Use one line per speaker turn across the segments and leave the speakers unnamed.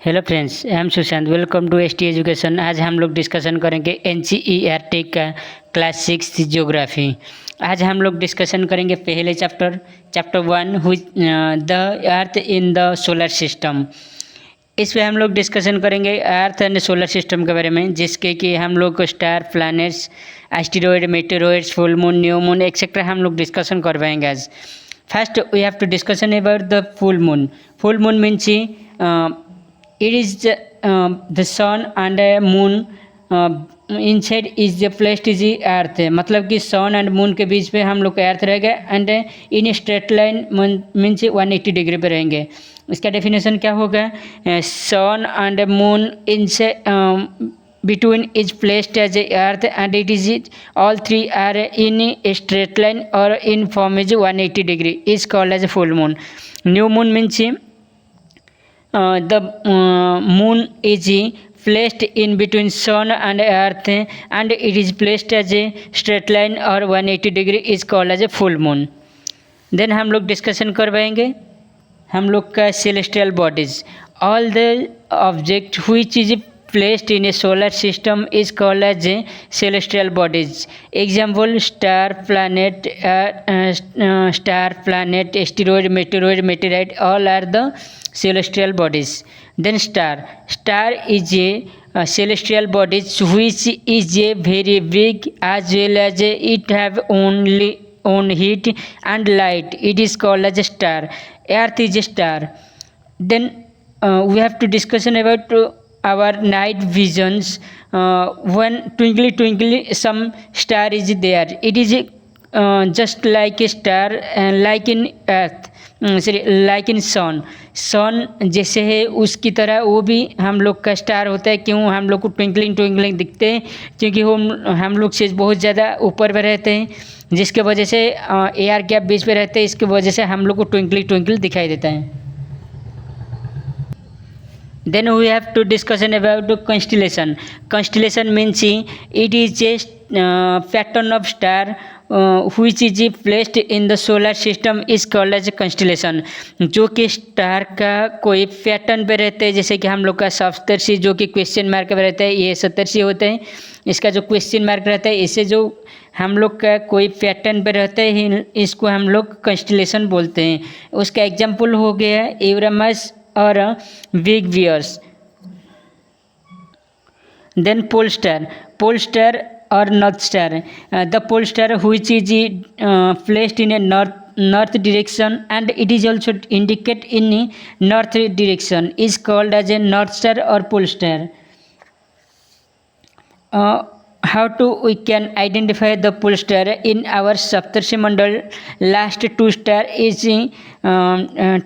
Hello friends, I am Sushant. Welcome to S T education. आज हम लोग डिस्कशन करेंगे NCERT का क्लास 6 ज्योग्राफी। आज हम लोग डिस्कशन करेंगे पहले chapter 1 the earth in the solar system. इसमें हम लोग डिस्कशन करेंगे अर्थ एंड सोलर सिस्टम के बारे में, जिसके कि हम लोग को star, planets, asteroid, meteoroids, full moon, new moon etcetera हम लोग डिस्कशन कर पाएंगे आज। First we have to discussion about the full moon. Full moon means it is the sun and moon inside is the placed is the earth। मतलब कि सन and moon के बीच पे हम लोग का अर्थ रहेगा and in straight line means 180 degree पे रहेंगे। इसका डेफिनेशन क्या होगा? सन एंड मून इन से between is placed as a earth and it is all three are in a straight line or in form is 180 degree is called as a full moon। New moon means the moon is placed in between sun and earth and it is placed as a straight line or 180 degree is called as a full moon। then हम लोग discussion कर पाएंगे हम लोग का celestial bodies। all the object which is placed in a solar system is called as a celestial bodies। example star, planet, asteroid, meteorite all are the celestial bodies। then star is a celestial body which is a very big as well as it have only own heat and light, it is called as a star। earth is a star। then we have to discussion about our night visions। when twinkly some star is there, it is just like a star like in earth like in sun जैसे है उसकी तरह वो भी हम लोग का star होता है। क्यों हम लोग को ट्विंकलिंग दिखते हैं? क्योंकि हम लोग से बहुत ज़्यादा ऊपर पे रहते हैं, जिसके वजह से एयर गैप बीच पे रहते हैं, इसकी वजह से हम लोग को ट्विंकल दिखाई देता है। then we have to discussion about the constellation means it is a pattern of star which is placed in the solar system is called as a constellation। जो कि स्टार का कोई पैटर्न पे रहते हैं, जैसे कि हम लोग का सप्तर्षि जो कि क्वेश्चन मार्क पे रहता है, ये सप्तर्षि होते हैं। इसका जो क्वेश्चन मार्क रहता है, इससे जो हम लोग का कोई पैटर्न पे रहता है, इसको हम लोग कंस्टेलेशन बोलते हैं। उसका एग्जाम्पल हो गया यूरेनस और big bears. then pole star or north star। the pole star which is placed in a north direction and it is also indicate in north direction is called as a north star or pole star। how to we can identify the pole star in our Saptarshi Mandal? last two star is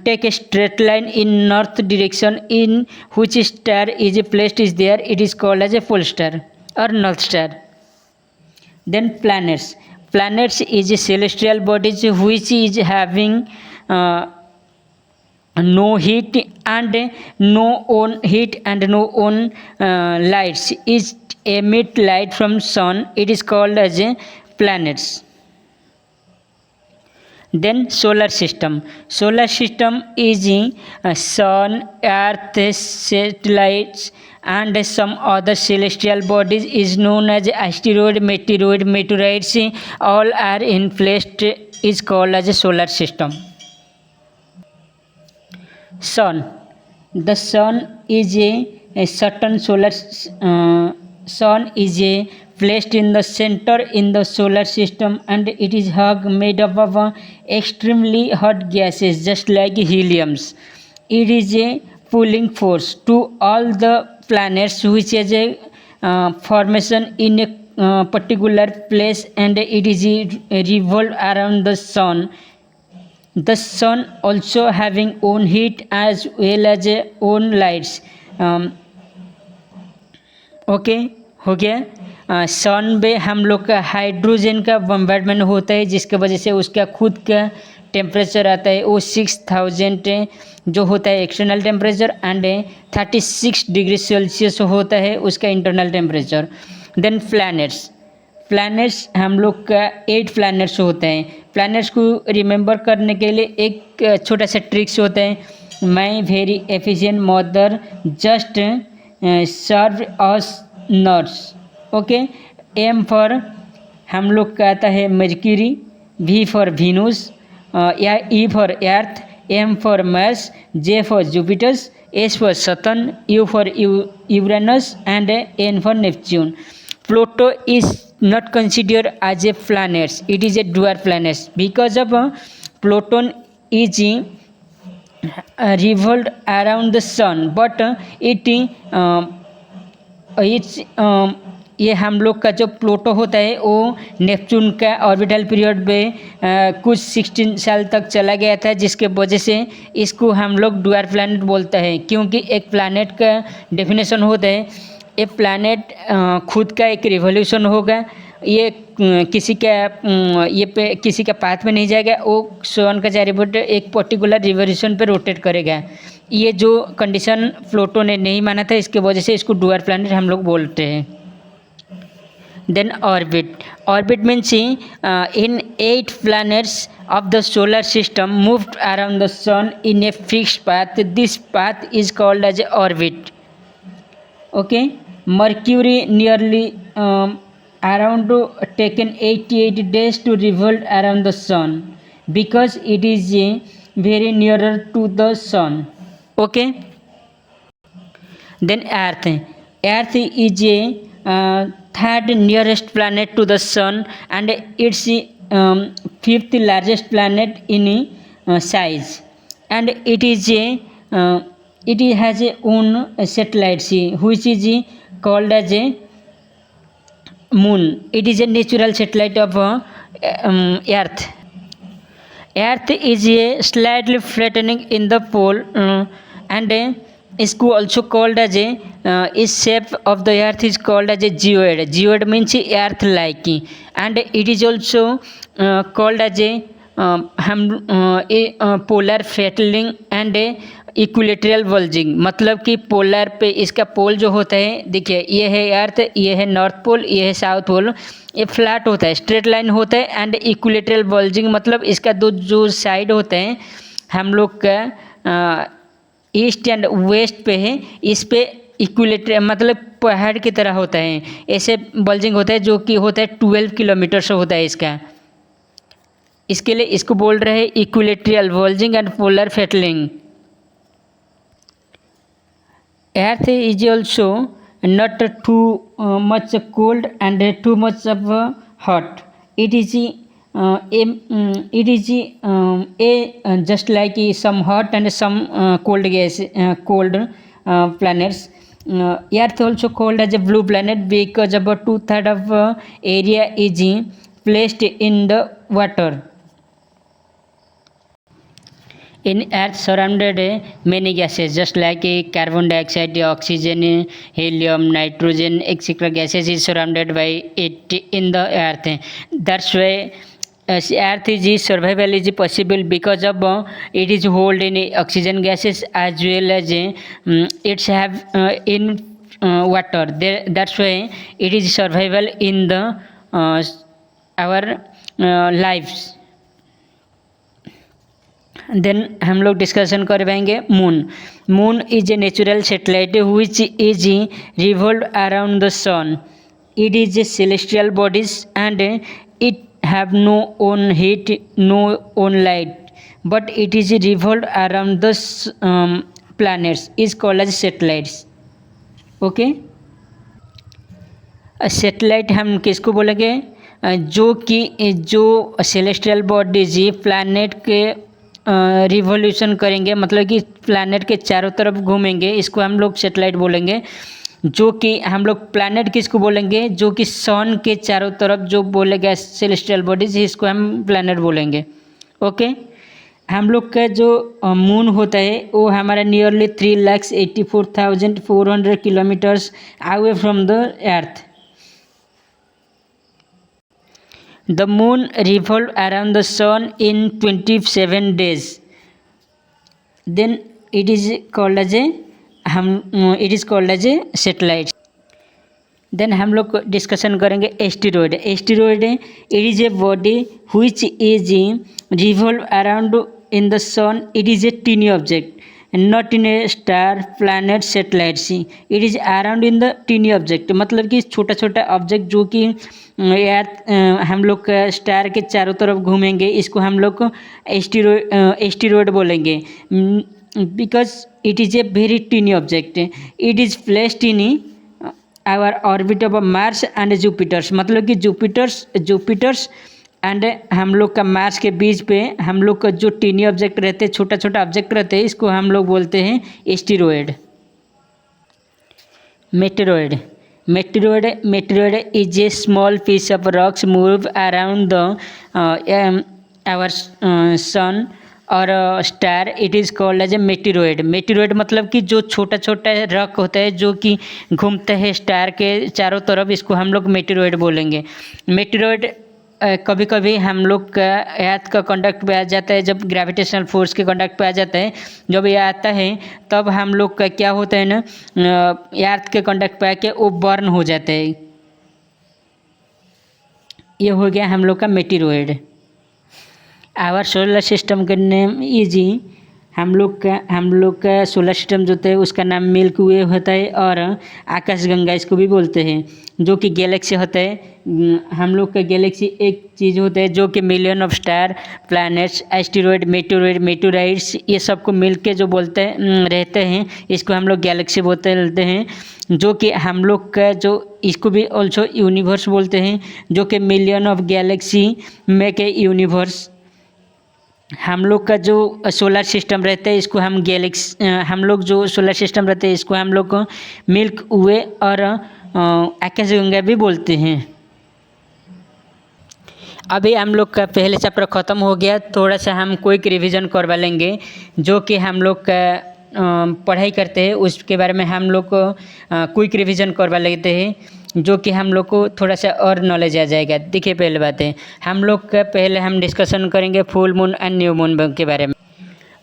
take a straight line in north direction in which star is placed is there, it is called as a pole star or north star। then planets is a celestial bodies which is having no heat and no own lights, is emit light from sun, it is called as a planets। then solar system is sun, earth, satellites and some other celestial bodies is known as asteroid, meteorites all are in placed is called as a solar system। the sun is a certain solar sun is placed in the center in the solar system and it is made up of extremely hot gases just like heliums। it is a pulling force to all the planets which has a formation in a particular place and it is revolve around the sun। the sun also having own heat as well as own lights। Okay हो गया। सन पे हम लोग का hydrogen का bombardment होता है, जिसके वजह से उसका खुद का टेम्परेचर आता है वो 6000 जो होता है external temperature and 36 degree Celsius होता है उसका इंटरनल टेम्परेचर। देन प्लैनेट्स हम लोग का 8 प्लैनेट्स होते हैं। प्लैनेट्स को रिमेंबर करने के लिए एक छोटा सा ट्रिक्स होता है। my very efficient mother just served us nurse. Okay, M for हम लोग का आता है मर्क्यूरी, वी फॉर वीनस, या E for Earth, M for Mars, J for Jupiters, S for Saturn, U for Uranus and N for Neptune. Pluto is not considered as a planet, it is a dwarf planet because of Pluto is revolved around the sun, but it's ये हम लोग का जो Pluto होता है वो Neptune का orbital period में कुछ 16 साल तक चला गया था, जिसके वजह से इसको हम लोग डुअर प्लैनेट बोलते हैं. क्योंकि एक प्लैनेट का डेफिनेशन होता है, ये प्लैनेट खुद का एक रिवोल्यूशन होगा, ये किसी का पाथ में नहीं जाएगा, वो सन का चारिपट एक पर्टिकुलर रिवोल्यूशन पे रोटेट करेगा. ये जो कंडीशन प्लूटो ने नहीं माना था, इसके वजह से इसको डुअर प्लैनेट हम लोग बोलते हैं. Then orbit means in 8 planets of the solar system moved around the sun in a fixed path. This path is called as orbit. Okay, Mercury nearly around taken 88 days to revolve around the sun because it is very nearer to the sun. Okay, then Earth is a third nearest planet to the sun and it's fifth largest planet in size, and it has a own satellite which is called as a moon. It is a natural satellite of Earth. Earth is slightly flattening in the pole and इसको also called as its shape of the earth is called as a geoid. Geoid means earth like, and it is also called as a polar flattening and equilateral bulging. मतलब कि polar पे इसका पोल जो होता है, देखिए ये है अर्थ, ये है नॉर्थ पोल, ये है साउथ पोल, ये फ्लैट होता है, स्ट्रेट लाइन होता है. एंड इक्विलेटरल bulging मतलब इसका दो जो साइड होते हैं हम लोग का ईस्ट एंड वेस्ट पे है, इस पे इक्विलेटर मतलब पहाड़ की तरह होता है, ऐसे बल्जिंग होता है जो कि होता है 12 किलोमीटर से होता है इसका. इसके लिए इसको बोल रहे हैं equilateral bulging and polar flattening. Earth is also not too much cold and too much of hot. It is just like some hot and some cold planets. Earth also called as a blue planet because about 2/3 of area is placed in the water. In Earth surrounded many gases just like carbon dioxide, oxygen, helium, nitrogen, etc. gases is surrounded by it in the Earth. That's why Earth is survival is possible because of it is hold in oxygen gases as well as it's have in water. That's why it is survival in the our lives. Then हम लोग discussion कर पाएंगे moon is a natural satellite which is revolve around the sun. It is a celestial bodies and it have no own heat, no own light, but it is revolve around the planets is called as satellites. Okay, satellite हम किसको बोलेंगे? जो celestial bodies planet के revolution करेंगे, मतलब कि planet के चारों तरफ घूमेंगे, इसको हम लोग सैटेलाइट बोलेंगे. जो कि हम लोग प्लैनेट किसको बोलेंगे? जो कि सन के चारों तरफ जो बोलेगा सेलेस्टियल बॉडीज, इसको हम प्लैनेट बोलेंगे. ओके, हम लोग का जो मून होता है वो हमारा nearly 3,84,400 kilometres away from the earth. The moon revolves around the sun in 27 days. Then it is called as a satellite. Then हम लोग डिस्कशन करेंगे asteroid. It is a body which is revolve around in the sun. It is a tiny object not in a star planet satellites, it is around in the tiny object, मतलब कि छोटा छोटा object जो कि अर्थ हम लोग का star के चारों तरफ घूमेंगे, इसको हम लोग को एस्टेरॉयड बोलेंगे। Because it is a very tiny object, it is placed in our orbit of Mars and Jupiters, मतलब कि जुपिटर्स एंड हम लोग का मार्स के बीच पे हम लोग का जो टीनी ऑब्जेक्ट रहते हैं, छोटा छोटा ऑब्जेक्ट रहते हैं, इसको हम लोग बोलते हैं asteroid. Meteoroid is a small piece of rocks move around the our sun और star, it is called as a meteoroid मतलब कि जो छोटा छोटा रॉक होता है जो कि घूमते हैं स्टार के चारों तरफ, इसको हम लोग मेटेरॉयड बोलेंगे। मेटेरॉयड कभी कभी हम लोग का अर्थ का कॉन्टैक्ट पे आ जाता है, जब ग्रेविटेशनल फोर्स के कॉन्टैक्ट पे आ जाता है, जब ये आता है तब हम लोग का क्या होता है ना, अर्थ के कॉन्टैक्ट पे आके वो बर्न हो जाता है। ये हो गया हम लोग का मेटेरॉयड। आवर सोलर सिस्टम का नेम इज, हम लोग का सोलर सिस्टम जो होता है उसका नाम मिल्की वे होता है और आकाशगंगा इसको भी बोलते हैं, जो कि गैलेक्सी होता है। हम लोग का गैलेक्सी एक चीज़ होता है जो कि million of star, planets, asteroid, meteoroids ये सबको मिल के जो बोलते हैं रहते हैं, इसको हम लोग गैलेक्सी बोलते रहते हैं। जो कि हम लोग का जो इसको भी ऑल्सो यूनिवर्स बोलते हैं, जो कि million of Galaxy make a universe. हम लोग का जो सोलर सिस्टम रहता है इसको हम लोग जो सोलर सिस्टम रहते हैं इसको हम लोग को मिल्की वे और आकाशगंगा भी बोलते हैं। अभी हम लोग का पहले चैप्टर ख़त्म हो गया, थोड़ा सा हम क्विक रिवीजन करवा लेंगे। जो कि हम लोग का पढ़ाई करते हैं उसके बारे में हम लोग को क्विक रिवीजन करवा लेते हैं, जो कि हम लोग को थोड़ा सा और नॉलेज आ जाएगा। देखिए पहले बात है, हम लोग का पहले हम डिस्कशन करेंगे full moon and new moon के बारे में।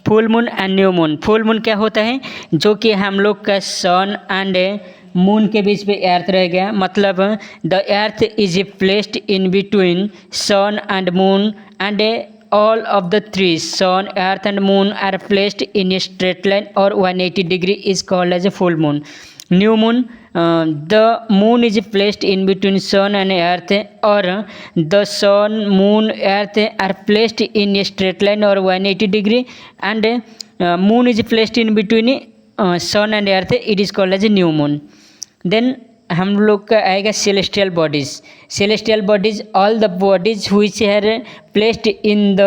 Full moon and new moon, full moon क्या होता है, जो कि हम लोग का सन एंड मून के बीच पे अर्थ रह गया, मतलब the earth is placed in between sun and moon and all of the three, sun, earth and moon, are placed in a straight line or 180 degree is called as a full moon. New moon, the moon is placed in between sun and earth, or the sun, moon, earth are placed in a straight line or 180 degree, and moon is placed in between sun and earth, it is called as a new moon. Then हम लोग का आएगा celestial bodies, all the bodies which are placed in the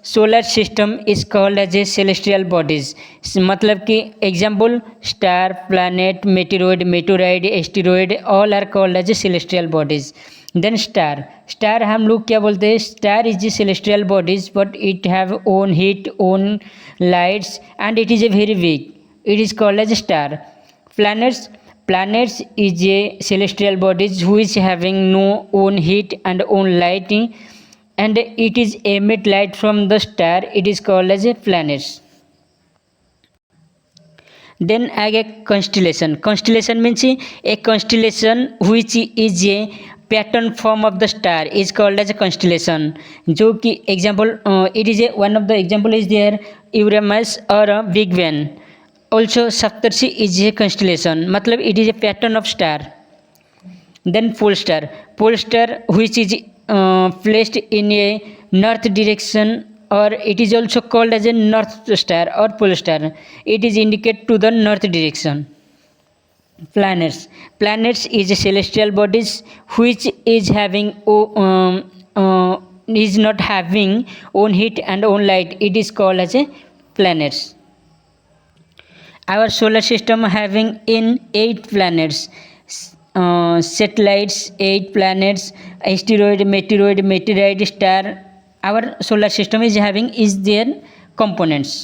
solar system is called as a celestial bodies. मतलब कि example star, planet, meteoroid, asteroid, all are called as a celestial bodies. Then star हम लोग क्या बोलते हैं, star is a celestial bodies but it have own heat, own lights and it is a very weak, it is called as star. Planets is a celestial bodies which having no own heat and own light, and it is emit light from the star, it is called as a planets. Then again constellation means a constellation which is a pattern form of the star is called as a constellation. जो कि example it is a one of the example is there Uranus or Big Ben. Also Saptarshi is a constellation, मतलब it is a pattern of star. Then pole star which is placed in a north direction, or it is also called as a north star or pole star, it is indicate to the north direction. Planets is a celestial bodies which is having is not having own heat and own light, it is called as a planets. Our solar system having in 8 planets, satellites, 8 planets, asteroid, meteorite, star. Our solar system is having is their components.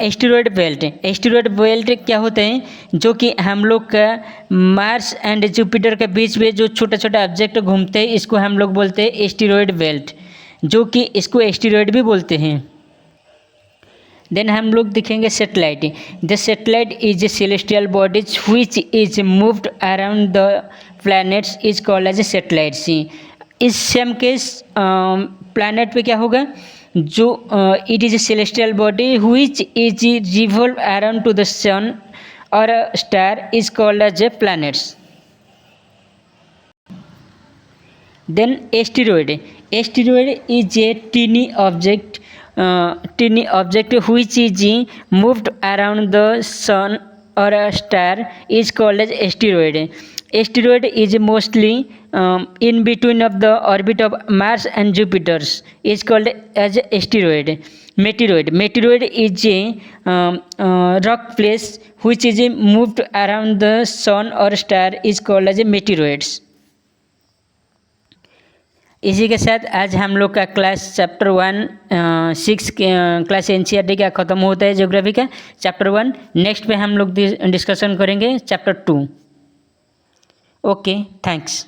Asteroid belt क्या होते हैं, जो कि हम लोग का Mars and Jupiter के बीच में जो छोटा छोटा ऑब्जेक्ट घूमते हैं इसको हम लोग बोलते हैं एस्टेरॉयड बेल्ट, जो कि इसको एस्टेरॉयड भी बोलते हैं। देन हम लोग देखेंगे satellite. The satellite is a celestial bodies which is moved around the planets is called as a satellites. इस सेम केस प्लैनेट पे क्या होगा, जो it is a celestial body which is revolve around to the sun और star is called as a planets. Then asteroid. Asteroid is a teeny object which is moved around the sun or a star is called as asteroid. Asteroid is mostly in between of the orbit of Mars and Jupiter is called as asteroid. Meteoroid is a rock place which is moved around the sun or star is called as meteoroids. इसी के साथ आज हम लोग का class chapter 6 class NCERT का ख़त्म होता है ज्योग्राफी का चैप्टर 1। नेक्स्ट पे हम लोग डिस्कशन करेंगे चैप्टर 2। Okay, thanks.